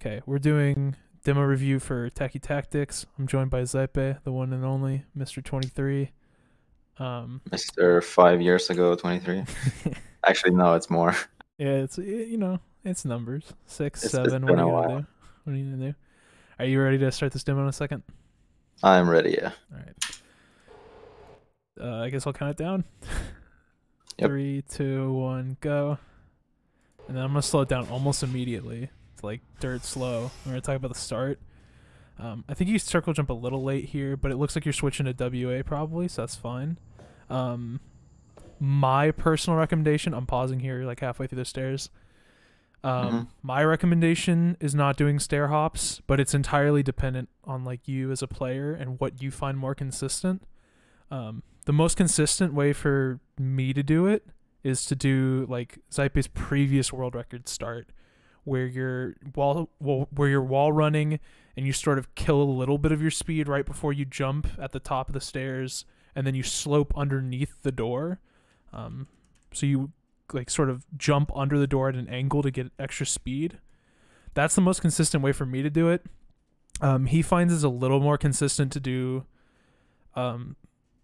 Okay, we're doing demo review for Tacky Tactics. I'm joined by Zypeh, the one and only Mr. 23. Mr. 5 years ago, 23. Actually, no, it's more. Yeah, it's it's numbers. Six, It's seven. What been are a you gonna while. do? What are you gonna do? Are you ready to start this demo in a second? I'm ready, yeah. All right. I guess I'll count it down. Yep. 3, 2, 1, go. And then I'm gonna slow it down almost immediately. It's like dirt slow. We're gonna talk about the start. I think you circle jump a little late here, but it looks like you're switching to WA probably, so that's fine. My personal recommendation, I'm pausing here like halfway through the stairs. My recommendation is not doing stair hops, but it's entirely dependent on like you as a player and what you find more consistent. The most consistent way for me to do it is to do like Zypeh's previous world record start, where you're wall running and you sort of kill a little bit of your speed right before you jump at the top of the stairs, and then you slope underneath the door. So you like sort of jump under the door at an angle to get extra speed. That's the most consistent way for me to do it. He finds it's a little more consistent to do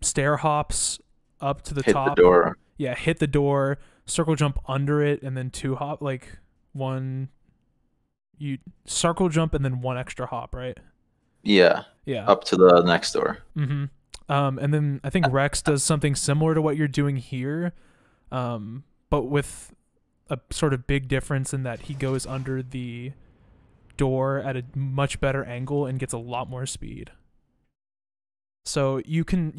stair hops up to the top. Hit the door. Yeah, hit the door, circle jump under it, and then 2 hop, like one. You circle jump and then 1 extra hop, right? Yeah. Yeah. Up to the next door. And then I think Rex does something similar to what you're doing here, but with a sort of big difference in that he goes under the door at a much better angle and gets a lot more speed. So you can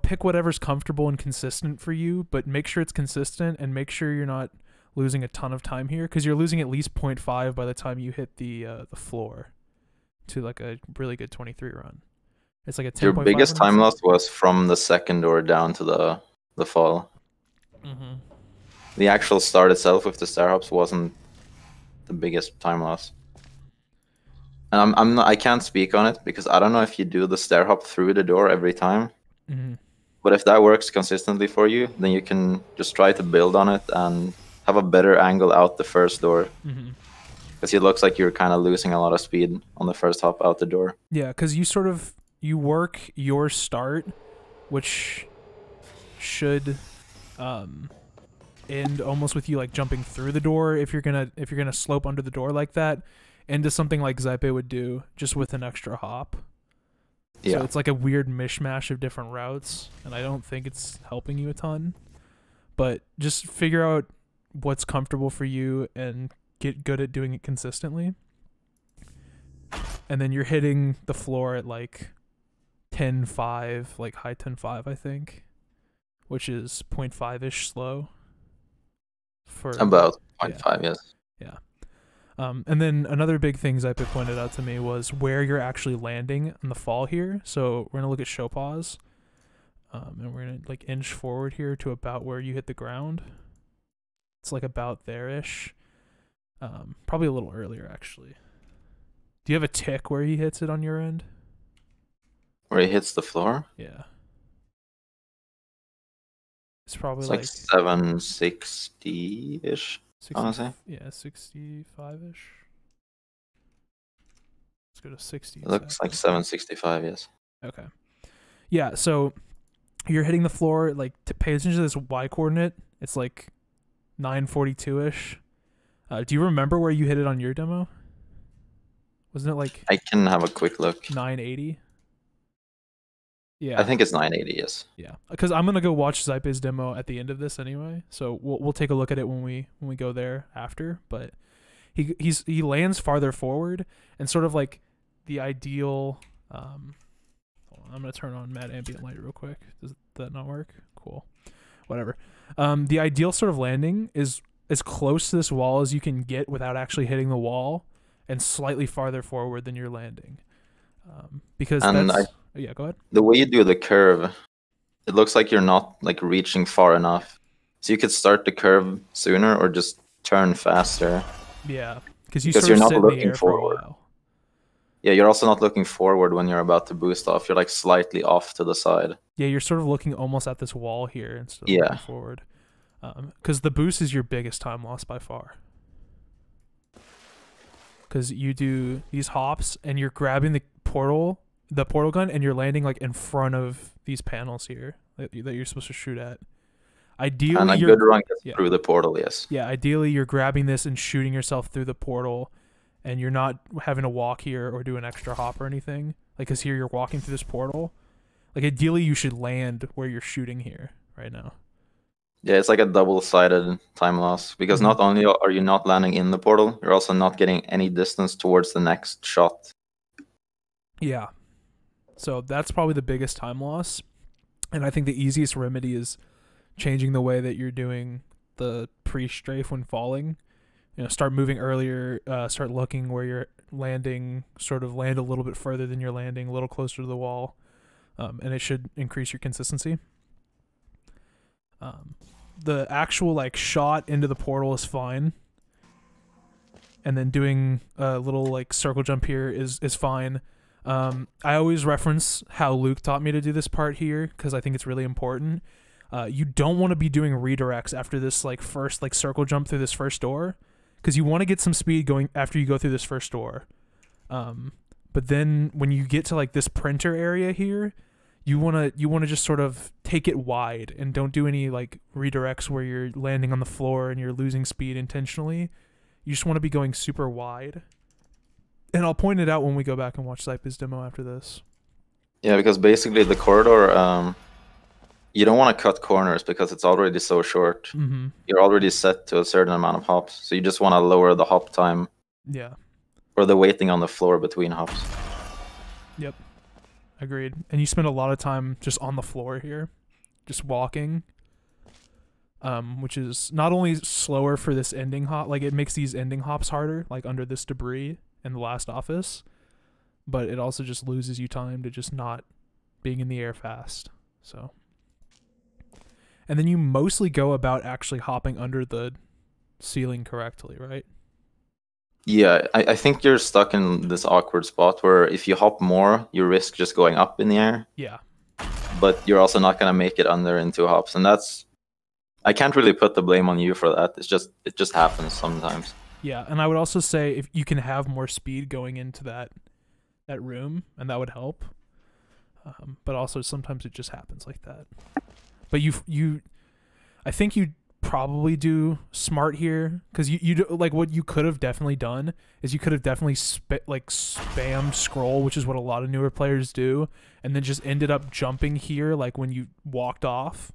pick whatever's comfortable and consistent for you, but make sure it's consistent and make sure you're not losing a ton of time here, because you're losing at least 0.5 by the time you hit the floor to like a really good 23 run. It's like a 10.5. Your biggest time loss was from the second door down to the fall. The actual start itself with the stair hops wasn't the biggest time loss. And I can't speak on it because I don't know if you do the stair hop through the door every time. But if that works consistently for you, then you can just try to build on it and have a better angle out the first door. Because it looks like you're kind of losing a lot of speed on the first hop out the door. Yeah, because you work your start, which should end almost with you like jumping through the door if you're gonna slope under the door like that, into something like Zypeh would do, just with an extra hop. Yeah. So it's like a weird mishmash of different routes, and I don't think it's helping you a ton. But just figure out what's comfortable for you and get good at doing it consistently. And then you're hitting the floor at like 10.5, like high 10.5, I think, which is 0.5-ish slow. For about 0.5, yes. Yeah. And then another big thing Zypeh pointed out to me was where you're actually landing in the fall here. So we're gonna look at show pause, and we're gonna like inch forward here to about where you hit the ground. It's like about there-ish. Probably a little earlier actually. Do you have a tick where he hits it on your end? Where he hits the floor? Yeah. It's probably like 760-ish. 60, honestly. Yeah, 65-ish. Let's go to 60. It looks like 765, yes. Okay. Yeah, so you're hitting the floor, like, to pay attention to this Y coordinate. It's like 942-ish. Do you remember where you hit it on your demo? Wasn't it like... I can have a quick look. 980? Yeah. I think it's 980, yes. Yeah, because I'm gonna go watch Zypeh's demo at the end of this anyway, so we'll take a look at it when we go there after. But he lands farther forward, and sort of like the ideal. Hold on, I'm gonna turn on matte ambient light real quick. Does that not work? Cool. Whatever. The ideal sort of landing is as close to this wall as you can get without actually hitting the wall, and slightly farther forward than you're landing. Because yeah, go ahead. The way you do the curve, it looks like you're not like reaching far enough. So you could start the curve sooner or just turn faster. Yeah, because you're not looking forward. Yeah, you're also not looking forward when you're about to boost off. You're like slightly off to the side. Yeah, you're sort of looking almost at this wall here instead of looking forward. Because the boost is your biggest time loss by far. because you do these hops and you're grabbing the portal gun, and you're landing like in front of these panels here that you're supposed to shoot at. Ideally, and a good run gets through the portal, yes. Yeah, ideally you're grabbing this and shooting yourself through the portal, and you're not having to walk here or do an extra hop or anything. Like, because here you're walking through this portal. Like, ideally you should land where you're shooting here right now. Yeah, it's like a double-sided time loss, because not only are you not landing in the portal, you're also not getting any distance towards the next shot. Yeah. So that's probably the biggest time loss. And I think the easiest remedy is changing the way that you're doing the pre-strafe when falling. You know, start moving earlier, start looking where you're landing, sort of land a little bit further than you're landing, a little closer to the wall, and it should increase your consistency. The actual like shot into the portal is fine, and then doing a little like circle jump here is fine. I always reference how Luke taught me to do this part here because I think it's really important. You don't want to be doing redirects after this like first like circle jump through this first door, because you want to get some speed going after you go through this first door. But then when you get to like this printer area here, you want to just sort of take it wide and don't do any like redirects where you're landing on the floor and you're losing speed intentionally. You just want to be going super wide. And I'll point it out when we go back and watch Zypeh's demo after this. Yeah, because basically the corridor, you don't want to cut corners because it's already so short. Mm-hmm. You're already set to a certain amount of hops, so you just want to lower the hop time. Yeah. Or the waiting on the floor between hops. Yep. Agreed. And you spend a lot of time just on the floor here, just walking, which is not only slower for this ending hop, like it makes these ending hops harder, like under this debris in the last office, but it also just loses you time to just not being in the air fast. So, and then you mostly go about actually hopping under the ceiling correctly, right? Yeah, I think you're stuck in this awkward spot where if you hop more, you risk just going up in the air. Yeah. But you're also not going to make it under in 2 hops. And that's... I can't really put the blame on you for that. It just happens sometimes. Yeah, and I would also say if you can have more speed going into that room, and that would help. But also sometimes it just happens like that. But I think you probably do smart here, because you do, like what you could have definitely done is you could have definitely spammed scroll, which is what a lot of newer players do, and then just ended up jumping here like when you walked off,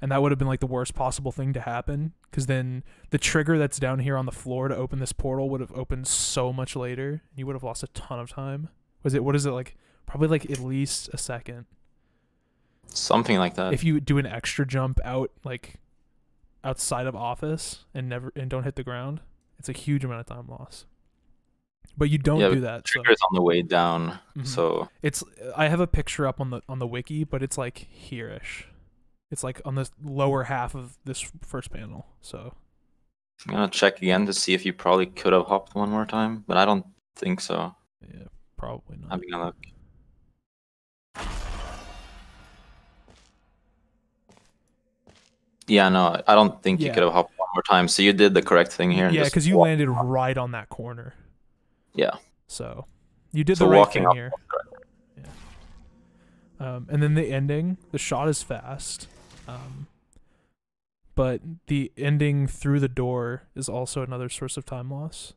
and that would have been like the worst possible thing to happen, because then the trigger that's down here on the floor to open this portal would have opened so much later, and you would have lost a ton of time. What is it like? Probably like at least a second, something like that, if you do an extra jump out like outside of office and don't hit the ground. It's a huge amount of time loss. But you don't do that. Trigger's on the way down, so it's... I have a picture up on the wiki, but it's like here-ish. It's like on the lower half of this first panel. So I'm gonna check again to see if you probably could have hopped one more time, but I don't think so. Yeah, probably not. Having a look. Yeah, no, I don't think you could have hopped one more time. So you did the correct thing here. Yeah, because you landed right on that corner. Yeah. So you did the right thing here. Yeah. And then the ending, the shot is fast. But the ending through the door is also another source of time loss.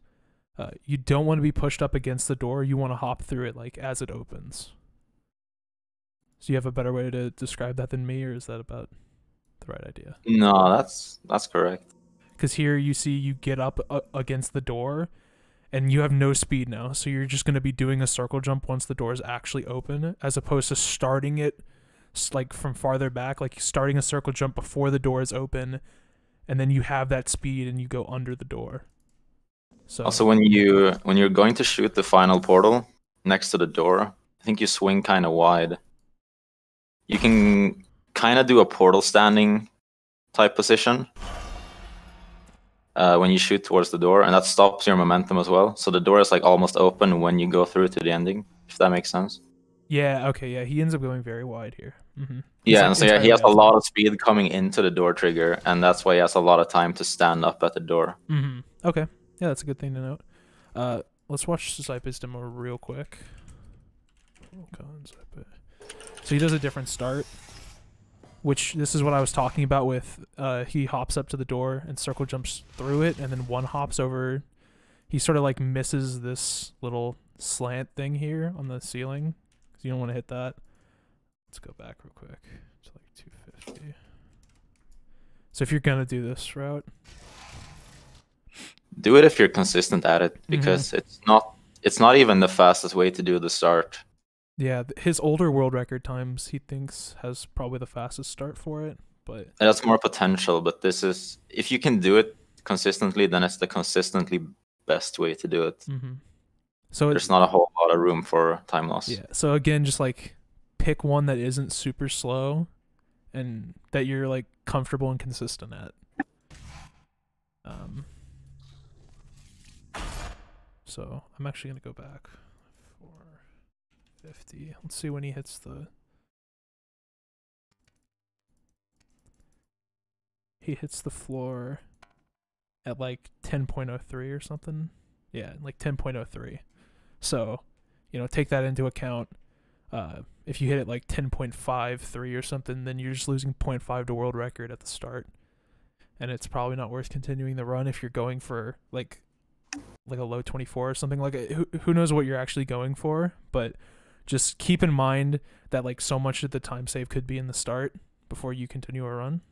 You don't want to be pushed up against the door. You want to hop through it like as it opens. So you have a better way to describe that than me, or is that about the right idea? No, that's correct. Because here you see you get up against the door, and you have no speed now, so you're just going to be doing a circle jump once the door is actually open, as opposed to starting it like from farther back, like starting a circle jump before the door is open, and then you have that speed and you go under the door. So also, when you're going to shoot the final portal next to the door, I think you swing kind of wide. You can kind of do a portal standing type position when you shoot towards the door, and that stops your momentum as well. So the door is like almost open when you go through to the ending, if that makes sense. Yeah, okay, yeah, he ends up going very wide here. Yeah, and so yeah, he has a lot of speed coming into the door trigger, and that's why he has a lot of time to stand up at the door. Okay, yeah, that's a good thing to note. let's watch Zypeh's demo real quick. So he does a different start, which this is what I was talking about with he hops up to the door and circle jumps through it, and then one hops over. He sort of like misses this little slant thing here on the ceiling, because you don't want to hit that. Let's go back real quick to like 250. So if you're gonna do this route, do it if you're consistent at it, because it's not even the fastest way to do the start. Yeah, his older world record times he thinks has probably the fastest start for it, but it has more potential. But this is, if you can do it consistently, then it's the consistently best way to do it. So there's not a whole lot of room for time loss. Yeah. So again, just like pick one that isn't super slow, and that you're like comfortable and consistent at. So I'm actually gonna go back 450. Let's see when he hits the. He hits the floor at like 10.03 or something. Yeah, like 10.03. So, take that into account. If you hit it like 10.53 or something, then you're just losing 0.5 to world record at the start. And it's probably not worth continuing the run if you're going for like a low 24 or something. Like who knows what you're actually going for, but just keep in mind that like so much of the time save could be in the start before you continue a run.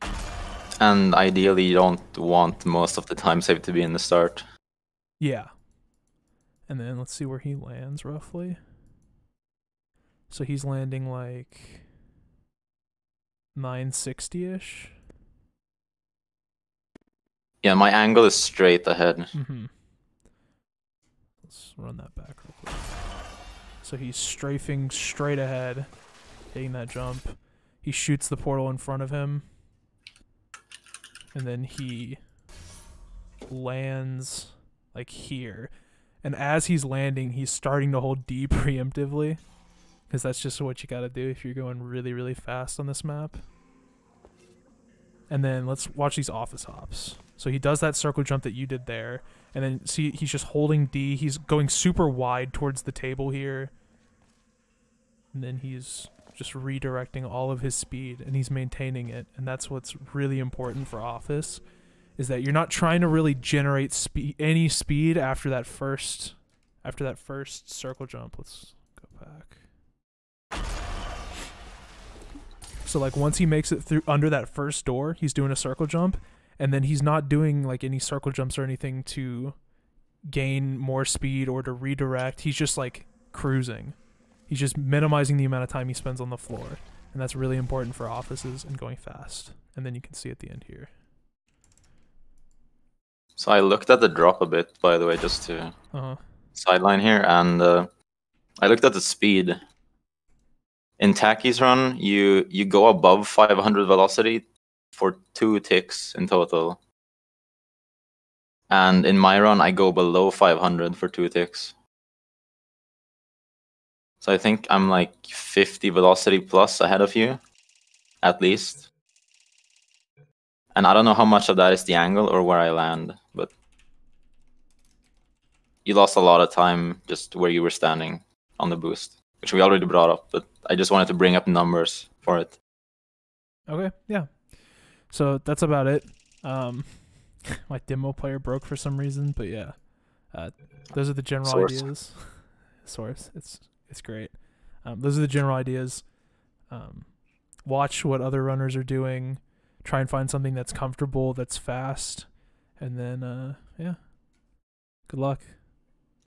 And ideally you don't want most of the time save to be in the start. Yeah. And then let's see where he lands roughly. So he's landing like 960-ish. Yeah, my angle is straight ahead. Let's run that back real quick. So he's strafing straight ahead, hitting that jump. He shoots the portal in front of him. And then he lands like here. And as he's landing, he's starting to hold D preemptively, because that's just what you gotta do if you're going really, really fast on this map. And then let's watch these office hops. So he does that circle jump that you did there, and then see he's just holding D. He's going super wide towards the table here. And then he's just redirecting all of his speed, and he's maintaining it. And that's what's really important for Office, is that you're not trying to really generate any speed after that first circle jump. Let's go back. So like once he makes it through under that first door, he's doing a circle jump, and then he's not doing like any circle jumps or anything to gain more speed or to redirect. He's just like cruising. He's just minimizing the amount of time he spends on the floor. And that's really important for Offices and going fast. And then you can see at the end here. So I looked at the drop a bit, by the way, just to sideline here, and I looked at the speed. In Tacky's run, you go above 500 velocity for 2 ticks in total. And in my run, I go below 500 for 2 ticks. So I think I'm like 50 velocity plus ahead of you, at least. And I don't know how much of that is the angle or where I land, but you lost a lot of time just where you were standing on the boost, which we already brought up, but I just wanted to bring up numbers for it. Okay, yeah. So that's about it. My demo player broke for some reason, but yeah. Those are the general ideas. Source. It's great. Those are the general ideas. Watch what other runners are doing. Try and find something that's comfortable, that's fast. And then, yeah. Good luck.